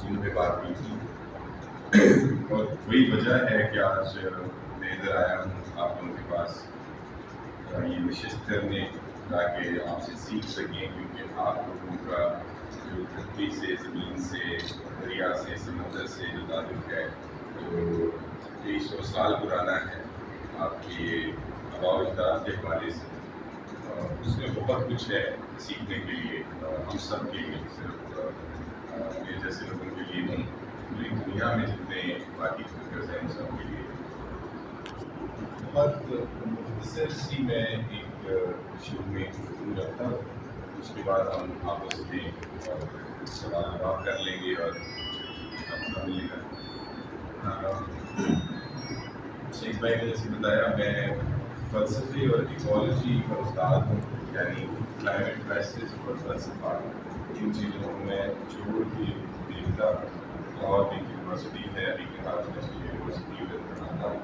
موضوع پہ بات کی تھی، اور وہی وجہ ہے کہ آج میں ادھر آیا ہوں آپ لوگوں کے پاس یہ نشست کرنے، تاکہ آپ سے سیکھ سکیں، کیونکہ آپ لوگوں کا جو دھرتی سے، زمین سے، دریا سے، سمندر سے جو تعلق ہے، جو 2300 سال پرانا ہے آپ کے آباء و اجداد کے حوالے سے، اس میں بہت کچھ ہے سیکھنے کے لیے، ہم سب کے لیے، صرف میرے جیسے لوگوں کے لیے نہیں، پوری دنیا میں جتنے باقی فکرز ہیں ان سب کے لیے۔ بہت مختصر سی میں ایک شروع میں گفتگو رکھتا ہوں، اس کے بعد ہم آپس میں سوال جواب کر لیں گے اور ملے گا۔ شیخ بھائی نے جیسے بتایا، میں فلسفے اور ایکالوجی کا استاد ہوں، یعنی کلائمیٹ کرائسس اور فلسفہ، ان چیزوں کو میں جوڑ کے دیکھتا ہوں، اور ایک یونیورسٹی ہے یونیورسٹی ادھر پڑھاتا ہوں۔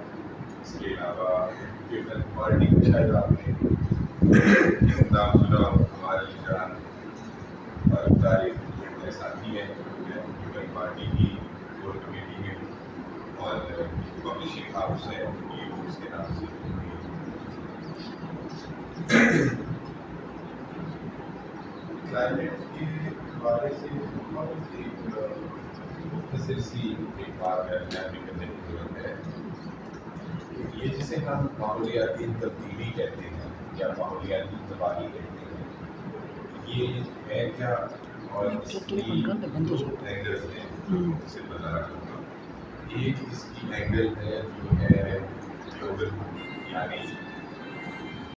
اس کے علاوہ پیپل پارٹی کو شاید آپ نے نام سنا ہو، ہمارے علی جان فاروق طارق میرے ساتھی ہیں، میں پیپل پارٹی کی کور کمیٹی میں ہوں، اور پبلشنگ ہاؤس ہے اس کے نام سے۔ کلائمیٹ کے حوالے سے بہت ایک مختصر سی ایک بات بیان کرنے کی ضرورت ہے۔ یہ جسے ہم ماحولیاتی تبدیلی کہتے ہیں یا ماحولیاتی تباہی کہتے ہیں، یہ ہے کیا، اور اس کی دو اینگلز ہیں جسے بتا رہا ہوں۔ ایک اس کی اینگل ہے جو ہے گلوبل، یعنی